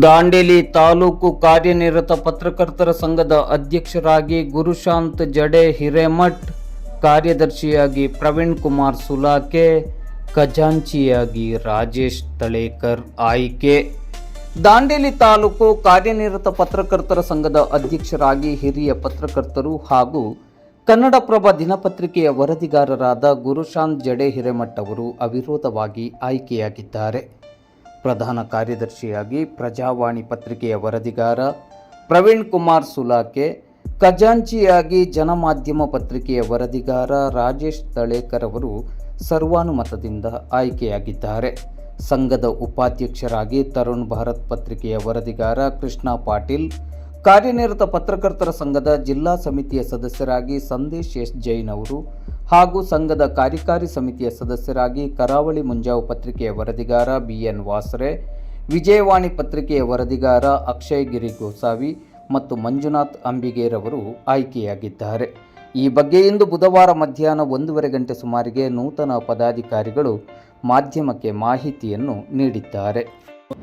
ದಾಂಡೇಲಿ ತಾಲೂಕು ಕಾರ್ಯನಿರತ ಪತ್ರಕರ್ತರ ಸಂಘದ ಅಧ್ಯಕ್ಷರಾಗಿ ಗುರುಶಾಂತ್ ಜಡೆ ಹಿರೇಮಠ್, ಕಾರ್ಯದರ್ಶಿಯಾಗಿ ಪ್ರವೀಣ್ ಕುಮಾರ್ ಸುಲಾಕೆ, ಖಜಾಂಚಿಯಾಗಿ ರಾಜೇಶ್ ತಳೇಕರ್ ಆಯ್ಕೆ. ದಾಂಡೇಲಿ ತಾಲೂಕು ಕಾರ್ಯನಿರತ ಪತ್ರಕರ್ತರ ಸಂಘದ ಅಧ್ಯಕ್ಷರಾಗಿ ಹಿರಿಯ ಪತ್ರಕರ್ತರು ಹಾಗೂ ಕನ್ನಡಪ್ರಭ ದಿನಪತ್ರಿಕೆಯ ವರದಿಗಾರರಾದ ಗುರುಶಾಂತ್ ಜಡೆ ಹಿರೇಮಠ್ ಅವರು ಅವಿರೋಧವಾಗಿ ಆಯ್ಕೆಯಾಗಿದ್ದಾರೆ. ಪ್ರಧಾನ ಕಾರ್ಯದರ್ಶಿಯಾಗಿ ಪ್ರಜಾವಾಣಿ ಪತ್ರಿಕೆಯ ವರದಿಗಾರ ಪ್ರವೀಣ್ ಕುಮಾರ್ ಸುಲಾಕೆ, ಖಜಾಂಚಿಯಾಗಿ ಜನಮಾಧ್ಯಮ ಪತ್ರಿಕೆಯ ವರದಿಗಾರ ರಾಜೇಶ್ ತಳೇಕರ್ ಅವರು ಸರ್ವಾನುಮತದಿಂದ ಆಯ್ಕೆಯಾಗಿದ್ದಾರೆ. ಸಂಘದ ಉಪಾಧ್ಯಕ್ಷರಾಗಿ ತರುಣ್ ಭಾರತ್ ಪತ್ರಿಕೆಯ ವರದಿಗಾರ ಕೃಷ್ಣ ಪಾಟೀಲ್, ಕಾರ್ಯನಿರತ ಪತ್ರಕರ್ತರ ಸಂಘದ ಜಿಲ್ಲಾ ಸಮಿತಿಯ ಸದಸ್ಯರಾಗಿ ಸಂದೇಶ್ ಎಸ್ ಜೈನ್ ಅವರು ಹಾಗೂ ಸಂಘದ ಕಾರ್ಯಕಾರಿ ಸಮಿತಿಯ ಸದಸ್ಯರಾಗಿ ಕರಾವಳಿ ಮುಂಜಾವು ಪತ್ರಿಕೆಯ ವರದಿಗಾರ BN ವಾಸರೆ, ವಿಜಯವಾಣಿ ಪತ್ರಿಕೆಯ ವರದಿಗಾರ ಅಕ್ಷಯ್ ಗಿರಿ ಗೋಸಾವಿ ಮತ್ತು ಮಂಜುನಾಥ್ ಅಂಬಿಗೇರವರು ಆಯ್ಕೆಯಾಗಿದ್ದಾರೆ. ಈ ಬಗ್ಗೆ ಇಂದು ಬುಧವಾರ ಮಧ್ಯಾಹ್ನ 1:30 ಗಂಟೆ ಸುಮಾರಿಗೆ ನೂತನ ಪದಾಧಿಕಾರಿಗಳು ಮಾಧ್ಯಮಕ್ಕೆ ಮಾಹಿತಿಯನ್ನು ನೀಡಿದ್ದಾರೆ.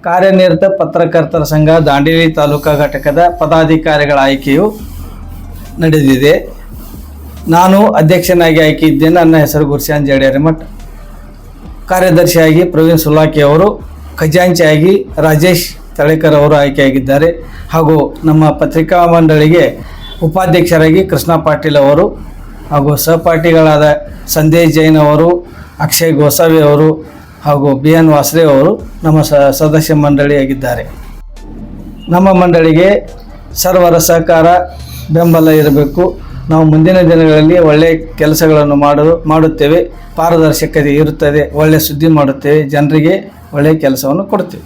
ಕಾರ್ಯನಿರತ ಪತ್ರಕರ್ತರ ಸಂಘ ದಾಂಡೇಲಿ ತಾಲೂಕಾ ಘಟಕದ ಪದಾಧಿಕಾರಿಗಳ ಆಯ್ಕೆಯು ನಡೆದಿದೆ. ನಾನು ಅಧ್ಯಕ್ಷನಾಗಿ ಆಯ್ಕೆ ಇದ್ದೇನೆ. ನನ್ನ ಹೆಸರು ಗುರುಶಾಂತ್ ಜಡೆ ಹಿರೇಮಠ್. ಕಾರ್ಯದರ್ಶಿಯಾಗಿ ಪ್ರವೀಣ್ ಸುಲಾಕೆ ಅವರು, ಖಜಾಂಚಿಯಾಗಿ ರಾಜೇಶ್ ತಳೇಕರ್ ಅವರು ಆಯ್ಕೆಯಾಗಿದ್ದಾರೆ. ಹಾಗೂ ನಮ್ಮ ಪತ್ರಿಕಾ ಮಂಡಳಿಗೆ ಉಪಾಧ್ಯಕ್ಷರಾಗಿ ಕೃಷ್ಣ ಪಾಟೀಲ್ ಅವರು ಹಾಗೂ ಸಹಪಾಠಿಗಳಾದ ಸಂದೇಶ್ ಜೈನ್ ಅವರು, ಅಕ್ಷಯ್ ಗೋಸಾವಿ ಅವರು ಹಾಗೂ BN ವಾಸರೆ ಅವರು ನಮ್ಮ ಸದಸ್ಯ ಮಂಡಳಿಯಾಗಿದ್ದಾರೆ. ನಮ್ಮ ಮಂಡಳಿಗೆ ಸರ್ವರ ಸಹಕಾರ ಬೆಂಬಲ ಇರಬೇಕು. ನಾವು ಮುಂದಿನ ದಿನಗಳಲ್ಲಿ ಒಳ್ಳೆಯ ಕೆಲಸಗಳನ್ನು ಮಾಡುತ್ತೇವೆ. ಪಾರದರ್ಶಕತೆ ಇರುತ್ತದೆ. ಒಳ್ಳೆಯ ಸುದ್ದಿ ಮಾಡುತ್ತೇವೆ. ಜನರಿಗೆ ಒಳ್ಳೆಯ ಕೆಲಸವನ್ನು ಕೊಡ್ತೇವೆ.